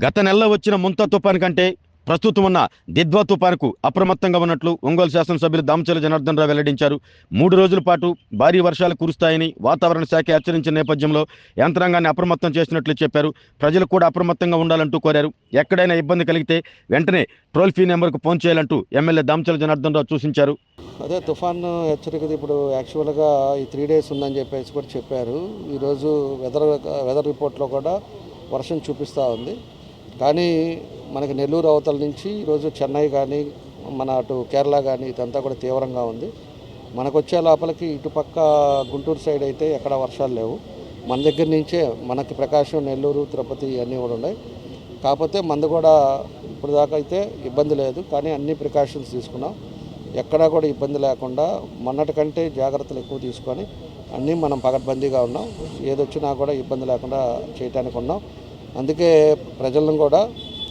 గత నెలలో వచ్చిన ముంతా తుఫాను కంటే ప్రస్తుతం ఉన్న దిద్వా తుఫానుకు అప్రమత్తంగా ఉన్నట్లు ఒంగోలు శాసనసభ్యులు దామచర్ల జనార్దన్ రావు వెల్లడించారు. 3 రోజుల పాటు భారీ వర్షాలు కురుస్తాయని వాతావరణ శాఖ హెచ్చరించిన నేపథ్యంలో యంత్రాంగాన్ని అప్రమత్తం చేసినట్లు చెప్పారు. ప్రజలు కూడా అప్రమత్తంగా ఉండాలంటూ కోరారు. ఎక్కడైనా ఇబ్బంది కలిగితే వెంటనే టోల్ ఫ్రీ నెంబర్కు ఫోన్ చేయాలంటూ ఎమ్మెల్యే దామచర్ల జనార్దన్ రావు సూచించారు. అదే తుఫాను హెచ్చరిక ఇప్పుడు యాక్చువల్గా ఈ 3 days ఉందని చెప్పేసి కూడా చెప్పారు. ఈరోజు వెదర్ రిపోర్ట్లో కూడా వర్షం చూపిస్తూ ఉంది. కానీ మనకి నెల్లూరు అవతల నుంచి ఈరోజు చెన్నై కానీ మన అటు కేరళ కానీ ఇదంతా కూడా తీవ్రంగా ఉంది. మనకు వచ్చే లోపలికి ఇటుపక్క గుంటూరు సైడ్ అయితే ఎక్కడ వర్షాలు లేవు. మన దగ్గర నుంచే మనకి ప్రకాశం, నెల్లూరు, తిరుపతి అన్నీ కూడా ఉన్నాయి. కాకపోతే మంది కూడా ఇప్పుడు దాకా అయితే ఇబ్బంది లేదు. కానీ అన్ని ప్రికాషన్స్ తీసుకున్నాం. ఎక్కడా కూడా ఇబ్బంది లేకుండా మొన్నటి కంటే జాగ్రత్తలు ఎక్కువ తీసుకొని అన్నీ మనం పకడ్బందీగా ఉన్నాం. ఏదొచ్చినా కూడా ఇబ్బంది లేకుండా చేయడానికి ఉన్నాం. అందుకే ప్రజలను కూడా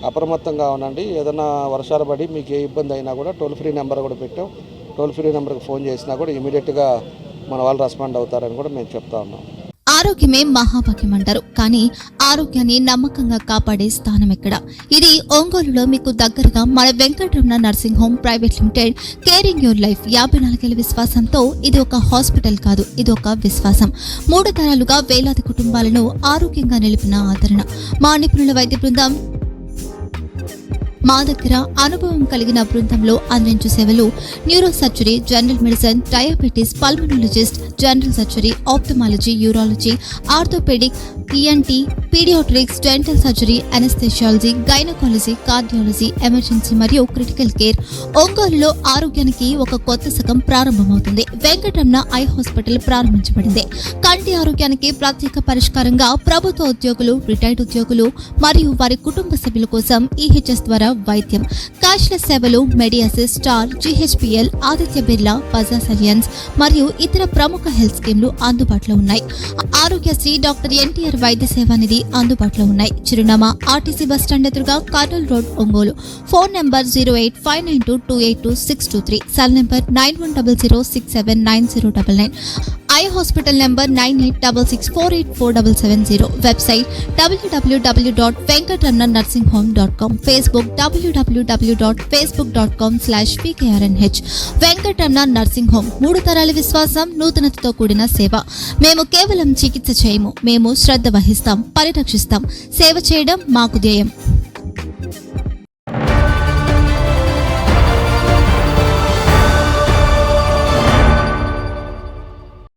అప్రమత్తంగా ఉండండి. ఏదైనా వర్షాలు పడి మీకు ఏ ఇబ్బంది అయినా కూడా టోల్ ఫ్రీ నెంబర్ కూడా పెట్టాం. టోల్ ఫ్రీ నెంబర్కి ఫోన్ చేసినా కూడా ఇమీడియట్గా మన వాళ్ళు రెస్పాండ్ అవుతారని కూడా మేము చెప్తా ఉన్నాం. ఆరోగ్యమే మహాభాగ్యం అంటారు. కానీ ఆరోగ్యాన్ని నమ్మకంగా కాపాడే స్థానం ఎక్కడ? ఇది ఒంగోలులో మీకు దగ్గరగా మన Venkataramana nursing home private limited. Caring your life 54 ఏళ్ల విశ్వాసంతో ఇది ఒక హాస్పిటల్ కాదు, ఇది ఒక విశ్వాసం. 3 తరాలుగా వేలాది కుటుంబాలను ఆరోగ్యంగా నిలిపిన ఆదరణ. మా నిపుణుల వైద్య బృందం మా దగ్గర అనుభవం కలిగిన బృందంలో అందించే సేవలు neuro surgery, general medicine, diabetes, pulmonologist, general surgery, ophthalmology, urology, orthopaedic, ENT, paediatrics, dental surgery, anaesthesiology, gynaecology, cardiology, emergency మరియు క్రిటికల్ కేర్. ఒంగోలులో ఆరోగ్యానికి ఒక కొత్త శకం ప్రారంభమవుతుంది. వెంకటరమణ ఐ హాస్పిటల్ ప్రారంభించబడింది. కంటి ఆరోగ్యానికి ప్రత్యేక పరిష్కారంగా ప్రభుత్వ ఉద్యోగులు, రిటైర్డ్ ఉద్యోగులు మరియు వారి కుటుంబ సభ్యుల కోసం ఈహెచ్ఎస్ ద్వారా వైద్యం, క్యాష్లెస్ సేవలు, మెడియాసిస్, స్టార్, జీహెచ్పీఎల్, ఆదిత్య బిర్లా, బజాజ్ అలియన్స్ మరియు ఇతర ప్రముఖ హెల్త్ స్కీమ్లు అందుబాటులో ఉన్నాయి. ఆరోగ్యశ్రీ, డాక్టర్ ఎన్టీఆర్ వైద్య సేవా నిధి అందుబాటులో ఉన్నాయి. చిరునామా ఆర్టీసీ బస్టాండ్ ఎదురుగా, Kurnool road, Ongole. Phone number 08592282623, cell number 9100679099. Eye hospital number 9866484770. Website www.venkatramanarsinghome.com. Facebook www.facebook.com/pkrnh. Venkataramana nursing home 3 తరాల విశ్వాసం, నూతనతతో కూడిన సేవ. మేము కేవలం చికిత్స చేయము, మేము శ్రద్ధ వహిస్తాం, పరిరక్షిస్తాం. సేవ చేయడం మాకు ధ్యేయం.